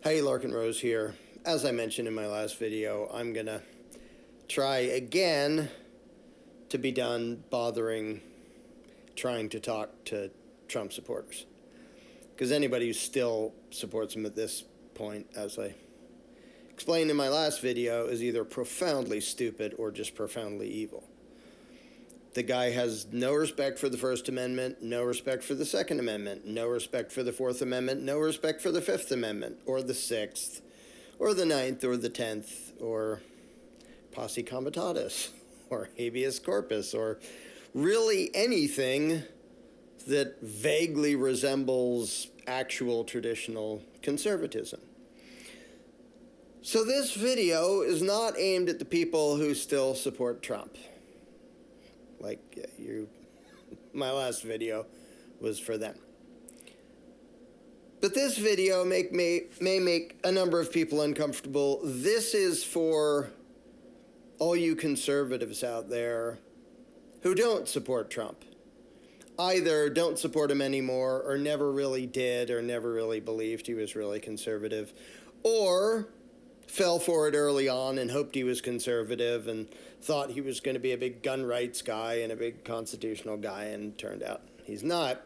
Hey, LarkenRose here. As I mentioned in my last video, I'm gonna try again to be done bothering trying to talk to Trump supporters. Because anybody who still supports him at this point, as I explained in my last video, is either profoundly stupid or just profoundly evil. The guy has no respect for the First Amendment, no respect for the Second Amendment, no respect for the Fourth Amendment, no respect for the Fifth Amendment, or the Sixth, or the Ninth, or the 10th, or posse comitatus, or habeas corpus, or really anything that vaguely resembles actual traditional conservatism. So this video is not aimed at the people who still support Trump. My last video was for them. But this video may make a number of people uncomfortable. This is for all you conservatives out there who don't support Trump. Either don't support him anymore, or never really did, or never really believed he was really conservative, or fell for it early on and hoped he was conservative and thought he was going to be a big gun rights guy and a big constitutional guy, and turned out he's not.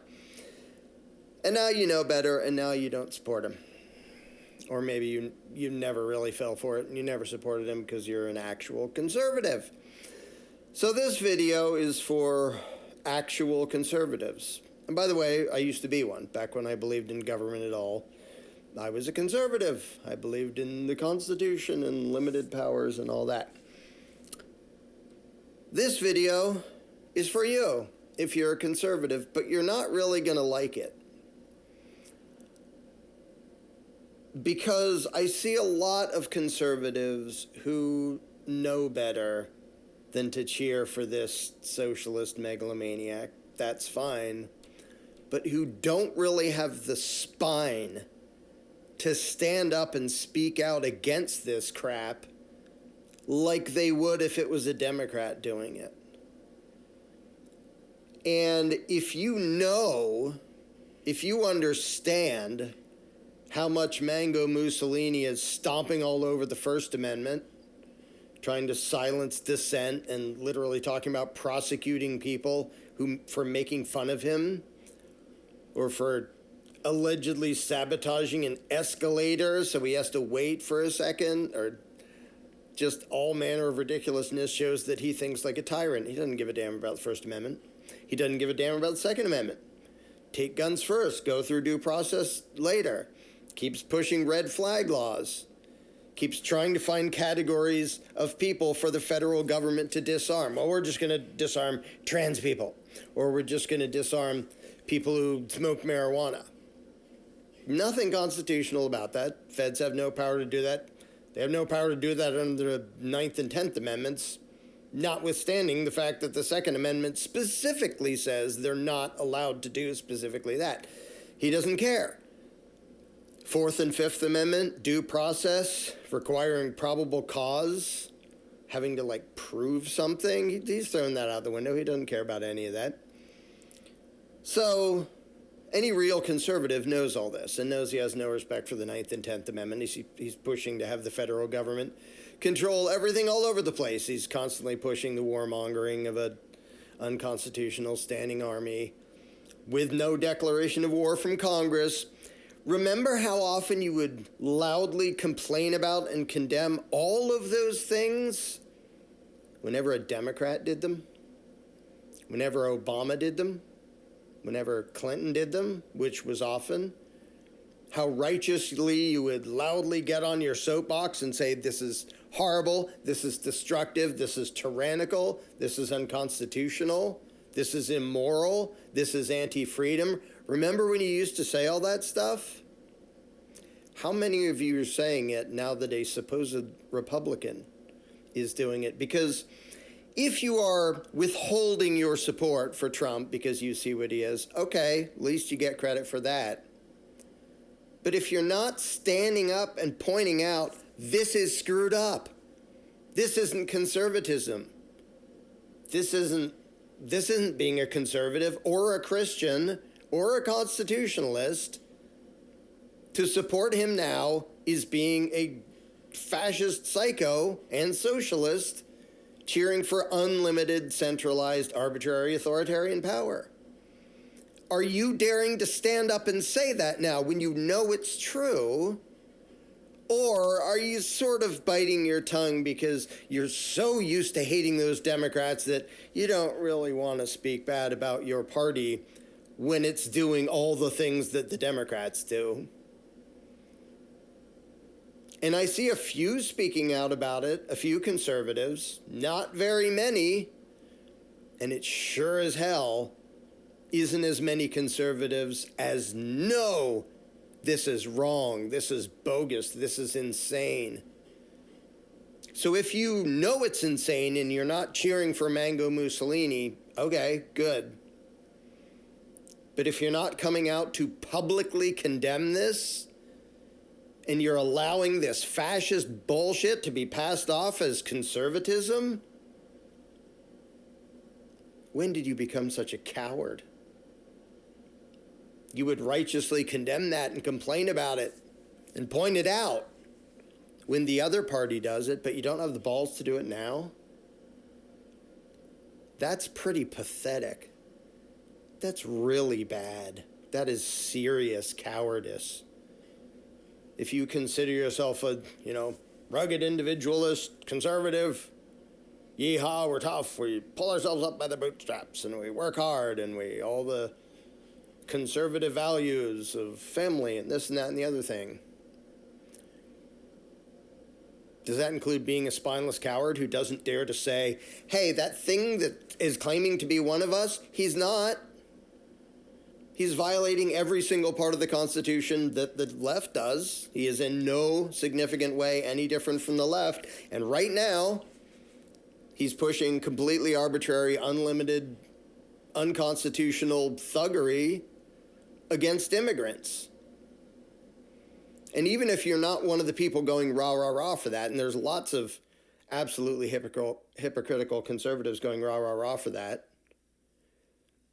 And now you know better, and now you don't support him. Or maybe you never really fell for it and you never supported him because you're an actual conservative. So this video is for actual conservatives. And by the way, I used to be one. Back when I believed in government at all, I was a conservative. I believed in the Constitution and limited powers and all that. This video is for you if you're a conservative, but you're not really going to like it. Because I see a lot of conservatives who know better than to cheer for this socialist megalomaniac. That's fine. But who don't really have the spine to stand up and speak out against this crap like they would if it was a Democrat doing it. And if you understand how much Mango Mussolini is stomping all over the First Amendment, trying to silence dissent, and literally talking about prosecuting people for making fun of him, or for allegedly sabotaging an escalator so he has to wait for a second, or just all manner of ridiculousness, shows that he thinks like a tyrant. He doesn't give a damn about the First Amendment. He doesn't give a damn about the Second Amendment. Take guns first, go through due process later. Keeps pushing red flag laws. Keeps trying to find categories of people for the federal government to disarm. Well, we're just going to disarm trans people. Or we're just going to disarm people who smoke marijuana. Nothing constitutional about that. Feds have no power to do that. They have no power to do that under the 9th and 10th Amendments, notwithstanding the fact that the Second Amendment specifically says they're not allowed to do specifically that. He doesn't care. Fourth and Fifth Amendment, due process, requiring probable cause, having to, prove something. He's thrown that out the window. He doesn't care about any of that. So any real conservative knows all this and knows he has no respect for the 9th and 10th Amendment. He's pushing to have the federal government control everything all over the place. He's constantly pushing the warmongering of an unconstitutional standing army with no declaration of war from Congress. Remember how often you would loudly complain about and condemn all of those things whenever a Democrat did them? Whenever Obama did them? Whenever Clinton did them, which was often? How righteously you would loudly get on your soapbox and say, this is horrible, this is destructive, this is tyrannical, this is unconstitutional, this is immoral, this is anti-freedom. Remember when you used to say all that stuff? How many of you are saying it now that a supposed Republican is doing it? Because if you are withholding your support for Trump because you see what he is, okay, at least you get credit for that. But if you're not standing up and pointing out, this is screwed up, this isn't conservatism, this isn't being a conservative or a Christian or a constitutionalist, To support him now is being a fascist psycho and socialist cheering for unlimited, centralized, arbitrary, authoritarian power. Are you daring to stand up and say that now when you know it's true? Or are you sort of biting your tongue because you're so used to hating those Democrats that you don't really want to speak bad about your party when it's doing all the things that the Democrats do? And I see a few speaking out about it, a few conservatives, not very many, and it sure as hell isn't as many conservatives as no, this is wrong, this is bogus, this is insane. So if you know it's insane and you're not cheering for Mango Mussolini, okay, good. But if you're not coming out to publicly condemn this, and you're allowing this fascist bullshit to be passed off as conservatism, when did you become such a coward? You would righteously condemn that and complain about it and point it out when the other party does it, but you don't have the balls to do it now? That's pretty pathetic. That's really bad. That is serious cowardice. If you consider yourself a, rugged individualist, conservative, yeehaw, we're tough, we pull ourselves up by the bootstraps, and we work hard, and we all the conservative values of family and this and that and the other thing. Does that include being a spineless coward who doesn't dare to say, hey, that thing that is claiming to be one of us, he's not. He's violating every single part of the Constitution that the left does. He is in no significant way any different from the left. And right now, he's pushing completely arbitrary, unlimited, unconstitutional thuggery against immigrants. And even if you're not one of the people going rah, rah, rah for that, and there's lots of absolutely hypocritical conservatives going rah, rah, rah for that,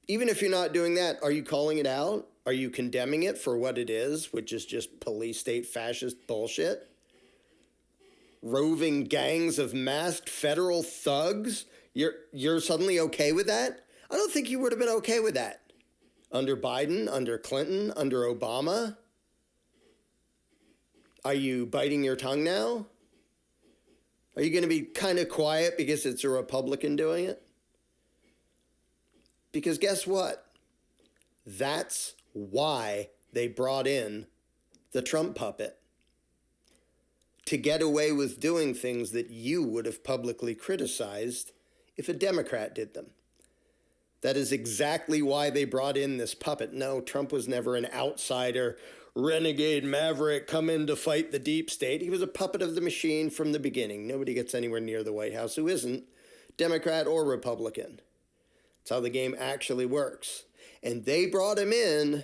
even if you're not doing that, are you calling it out? Are you condemning it for what it is, which is just police state fascist bullshit? Roving gangs of masked federal thugs? You're suddenly okay with that? I don't think you would have been okay with that. Under Biden, under Clinton, under Obama? Are you biting your tongue now? Are you going to be kind of quiet because it's a Republican doing it? Because guess what? That's why they brought in the Trump puppet. To get away with doing things that you would have publicly criticized if a Democrat did them. That is exactly why they brought in this puppet. No, Trump was never an outsider, renegade maverick, come in to fight the deep state. He was a puppet of the machine from the beginning. Nobody gets anywhere near the White House who isn't Democrat or Republican. That's how the game actually works. And they brought him in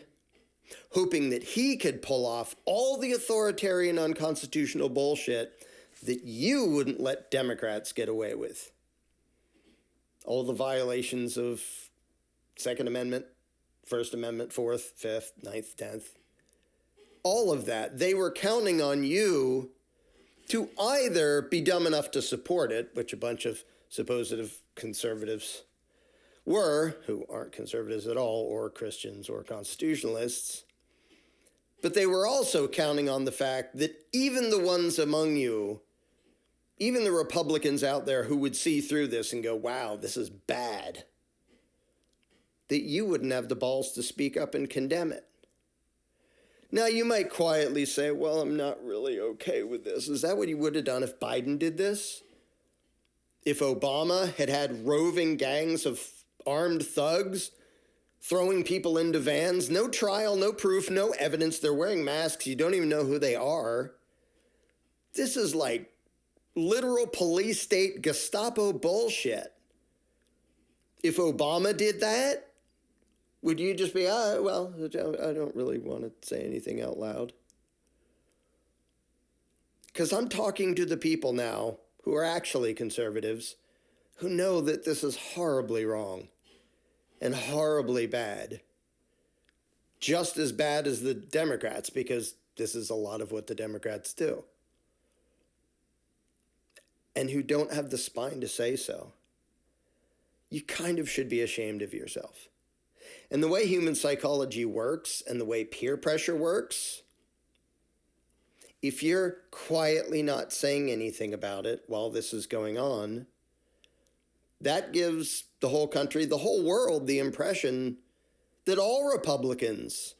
hoping that he could pull off all the authoritarian, unconstitutional bullshit that you wouldn't let Democrats get away with. All the violations of Second Amendment, First Amendment, Fourth, Fifth, Ninth, 10th. All of that. They were counting on you to either be dumb enough to support it, which a bunch of supposed conservatives were, who aren't conservatives at all, or Christians or constitutionalists. But they were also counting on the fact that even the ones among you, even the Republicans out there who would see through this and go, wow, this is bad, that you wouldn't have the balls to speak up and condemn it. Now, you might quietly say, well, I'm not really okay with this. Is that what you would have done if Biden did this? If Obama had had roving gangs of armed thugs throwing people into vans, no trial, no proof, no evidence, they're wearing masks, you don't even know who they are. This is like literal police state Gestapo bullshit. If Obama did that, would you just be, well, I don't really want to say anything out loud? Because I'm talking to the people now who are actually conservatives who know that this is horribly wrong and horribly bad. Just as bad as the Democrats, because this is a lot of what the Democrats do, and who don't have the spine to say so, you kind of should be ashamed of yourself. And the way human psychology works and the way peer pressure works, if you're quietly not saying anything about it while this is going on, that gives the whole country, the whole world, the impression that all Republicans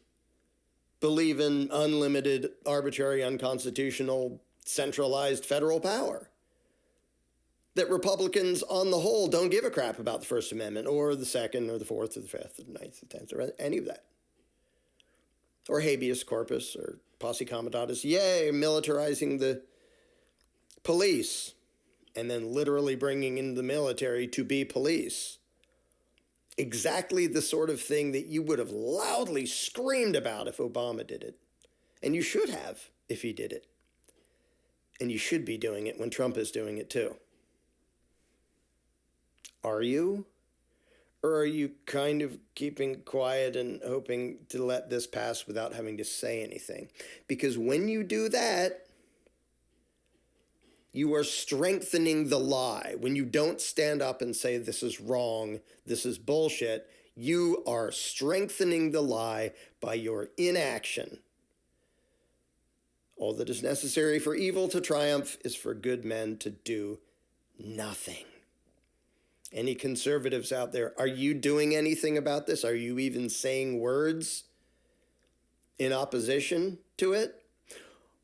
believe in unlimited, arbitrary, unconstitutional, centralized federal power. That Republicans, on the whole, don't give a crap about the First Amendment or the Second or the Fourth or the Fifth or the Ninth or the Tenth or any of that. Or habeas corpus or posse comitatus. Yay, militarizing the police and then literally bringing in the military to be police. Exactly the sort of thing that you would have loudly screamed about if Obama did it. And you should have if he did it. And you should be doing it when Trump is doing it too. Are you? Or are you kind of keeping quiet and hoping to let this pass without having to say anything? Because when you do that, you are strengthening the lie. When you don't stand up and say this is wrong, this is bullshit, you are strengthening the lie by your inaction. All that is necessary for evil to triumph is for good men to do nothing. Any conservatives out there, are you doing anything about this? Are you even saying words in opposition to it?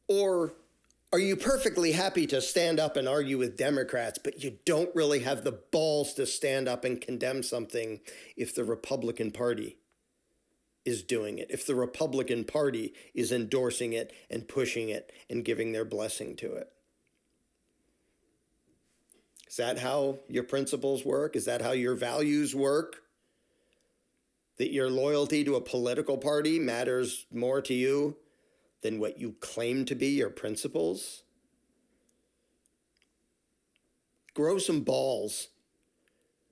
Or are you perfectly happy to stand up and argue with Democrats, but you don't really have the balls to stand up and condemn something if the Republican Party is doing it, if the Republican Party is endorsing it and pushing it and giving their blessing to it? Is that how your principles work? Is that how your values work? That your loyalty to a political party matters more to you than what you claim to be your principles? Grow some balls.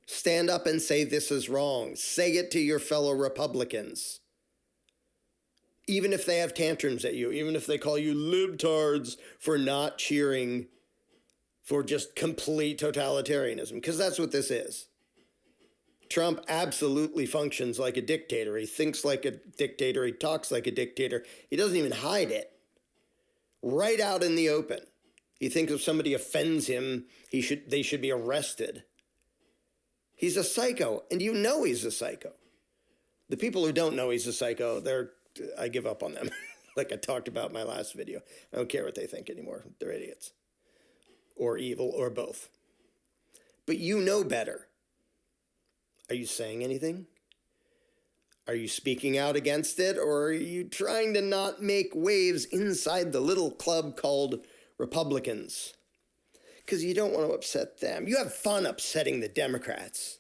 Stand up and say this is wrong. Say it to your fellow Republicans. Even if they have tantrums at you, even if they call you libtards for not cheering for just complete totalitarianism, because that's what this is. Trump absolutely functions like a dictator. He thinks like a dictator. He talks like a dictator. He doesn't even hide it. Right out in the open. He thinks if somebody offends him, they should be arrested. He's a psycho, and you know he's a psycho. The people who don't know he's a psycho, I give up on them. Like I talked about in my last video. I don't care what they think anymore. They're idiots. Or evil, or both. But you know better. Are you saying anything? Are you speaking out against it? Or are you trying to not make waves inside the little club called Republicans? Because you don't want to upset them. You have fun upsetting the Democrats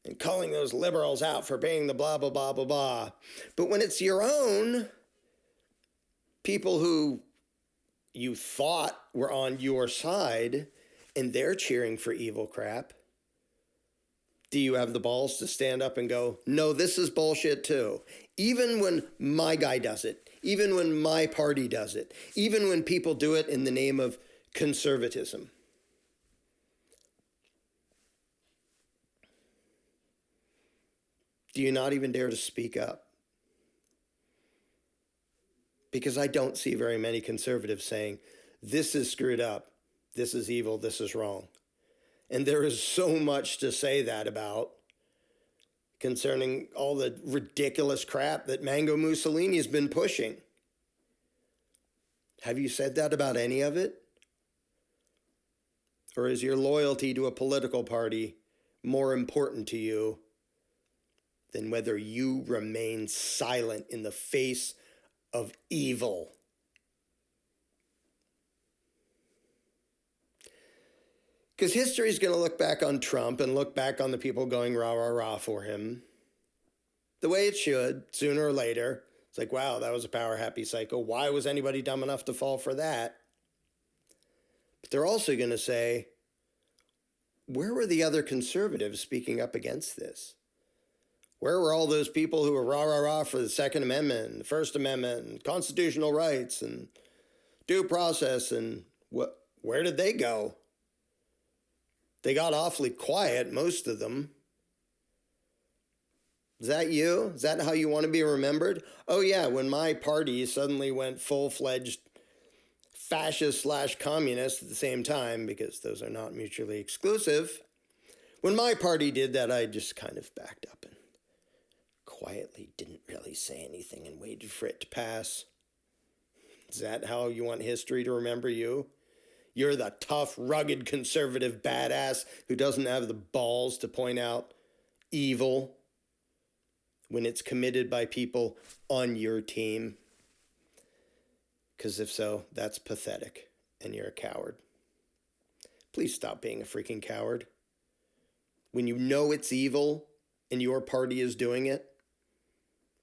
and calling those liberals out for being the blah, blah, blah, blah, blah. But when it's your own people who you thought were on your side and they're cheering for evil crap, do you have the balls to stand up and go, no, this is bullshit too? Even when my guy does it, even when my party does it, even when people do it in the name of conservatism. Do you not even dare to speak up? Because I don't see very many conservatives saying, this is screwed up, this is evil, this is wrong. And there is so much to say that about concerning all the ridiculous crap that Mango Mussolini has been pushing. Have you said that about any of it? Or is your loyalty to a political party more important to you than whether you remain silent in the face of evil? Because history is going to look back on Trump and look back on the people going rah, rah, rah for him the way it should, sooner or later. It's like, wow, that was a power-happy cycle. Why was anybody dumb enough to fall for that? But they're also going to say, where were the other conservatives speaking up against this? Where were all those people who were rah, rah, rah for the Second Amendment, the First Amendment, and constitutional rights, and due process, and where did they go? They got awfully quiet, most of them. Is that you? Is that how you want to be remembered? Oh yeah, when my party suddenly went full-fledged fascist/communist at the same time, because those are not mutually exclusive, when my party did that, I just kind of backed up and quietly didn't really say anything and waited for it to pass. Is that how you want history to remember you? You're the tough, rugged, conservative badass who doesn't have the balls to point out evil when it's committed by people on your team. Because if so, that's pathetic, and you're a coward. Please stop being a freaking coward. When you know it's evil and your party is doing it,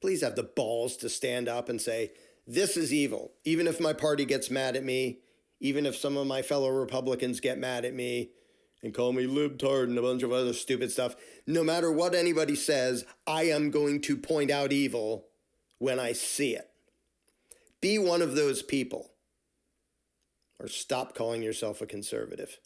please have the balls to stand up and say, this is evil. Even if my party gets mad at me, even if some of my fellow Republicans get mad at me and call me libtard and a bunch of other stupid stuff, no matter what anybody says, I am going to point out evil when I see it. Be one of those people, or stop calling yourself a conservative.